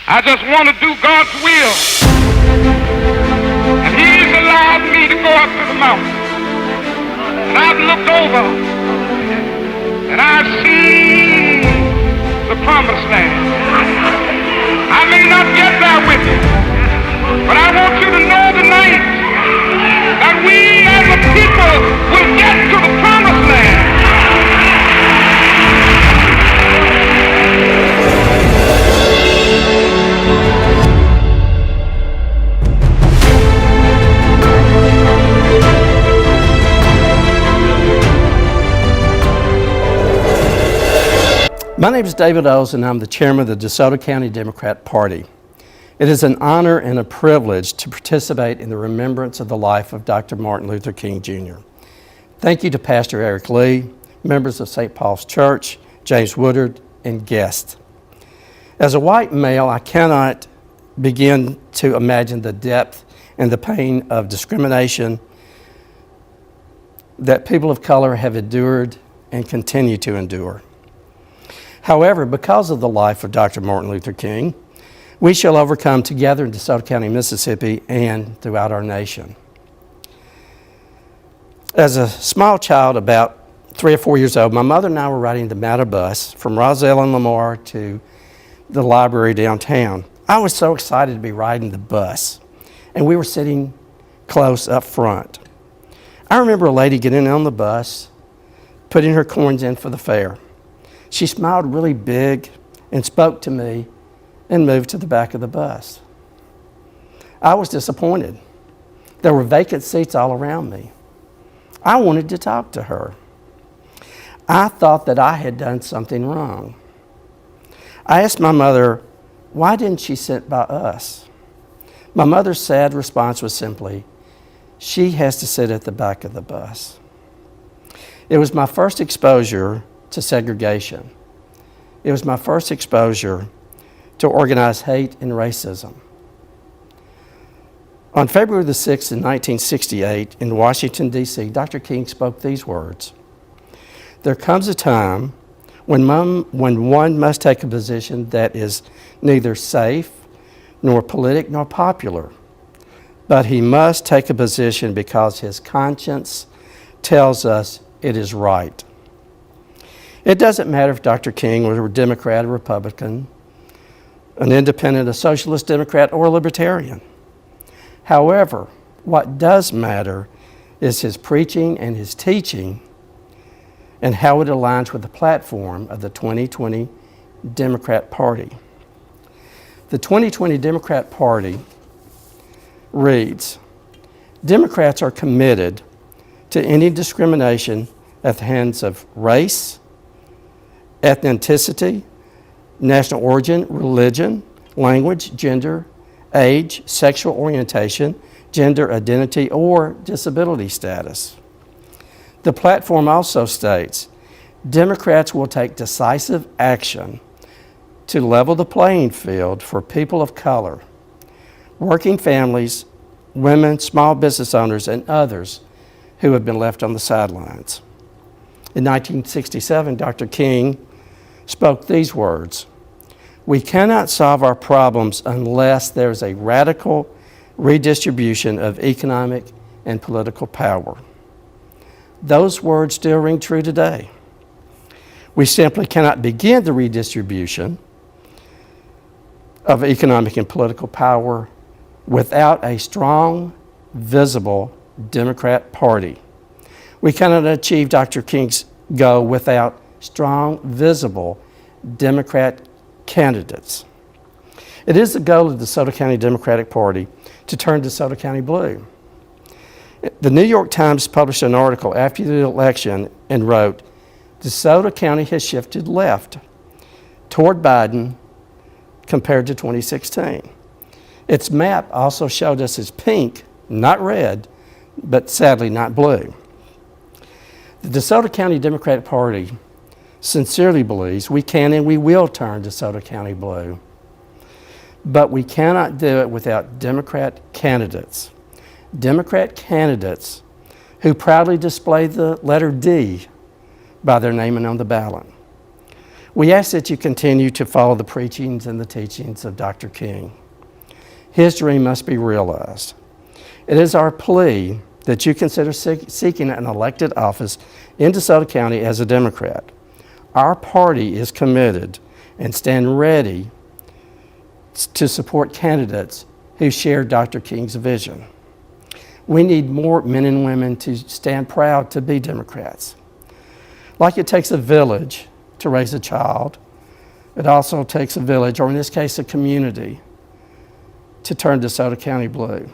I just want to do God's will. And He's allowed me to go up to the mountain. And I've looked over and I've seen the promised land. I may not get there with you, but I want you to know tonight that we as a people will get to the promised land. My name is David Owes, and I'm the chairman of the DeSoto County Democrat Party. It is an honor and a privilege to participate in the remembrance of the life of Dr. Martin Luther King Jr. Thank you to Pastor Eric Lee, members of St. Paul's Church, James Woodard, and guests. As a white male, I cannot begin to imagine the depth and the pain of discrimination that people of color have endured and continue to endure. However, because of the life of Dr. Martin Luther King, we shall overcome together in DeSoto County, Mississippi, and throughout our nation. As a small child, about 3 or 4 years old, my mother and I were riding the Mata bus from Roselle and Lamar to the library downtown. I was so excited to be riding the bus, and we were sitting close up front. I remember a lady getting on the bus, putting her coins in for the fare. She smiled really big and spoke to me and moved to the back of the bus. I was disappointed. There were vacant seats all around me. I wanted to talk to her. I thought that I had done something wrong. I asked my mother, why didn't she sit by us? My mother's sad response was simply, she has to sit at the back of the bus. It was my first exposure to segregation. It was my first exposure to organized hate and racism. On February the 6th in 1968 in Washington, D.C., Dr. King spoke these words: "There comes a time when one must take a position that is neither safe, nor politic, nor popular, but he must take a position because his conscience tells us it is right." It doesn't matter if Dr. King was a Democrat, a Republican, an independent, a socialist Democrat, or a libertarian. However, what does matter is his preaching and his teaching and how it aligns with the platform of the 2020 Democrat Party. The 2020 Democrat Party reads, "Democrats are committed to any discrimination at the hands of race, ethnicity, national origin, religion, language, gender, age, sexual orientation, gender identity, or disability status." The platform also states, Democrats will take decisive action to level the playing field for people of color, working families, women, small business owners, and others who have been left on the sidelines. In 1967, Dr. King spoke these words: "We cannot solve our problems unless there's a radical redistribution of economic and political power." Those words still ring true today. We simply cannot begin the redistribution of economic and political power without a strong, visible Democrat Party. We cannot achieve Dr. King's goal without strong, visible Democrat candidates. It is the goal of the DeSoto County Democratic Party to turn DeSoto County blue. The New York Times published an article after the election and wrote, DeSoto County has shifted left toward Biden compared to 2016. Its map also showed us as pink, not red, but sadly not blue. The DeSoto County Democratic Party sincerely believes we can and we will turn DeSoto County blue. But we cannot do it without Democrat candidates. Democrat candidates who proudly display the letter D by their name and on the ballot. We ask that you continue to follow the preachings and the teachings of Dr. King. His dream must be realized. It is our plea that you consider seeking an elected office in DeSoto County as a Democrat. Our party is committed and stand ready to support candidates who share Dr. King's vision. We need more men and women to stand proud to be Democrats. Like it takes a village to raise a child, it also takes a village, or in this case, a community, to turn DeSoto County blue.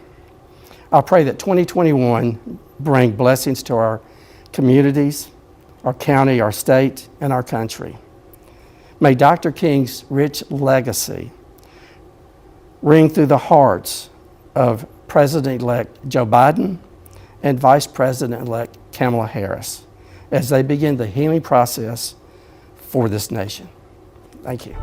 I pray that 2021 bring blessings to our communities, our county, our state, and our country. May Dr. King's rich legacy ring through the hearts of President-elect Joe Biden and Vice President-elect Kamala Harris as they begin the healing process for this nation. Thank you.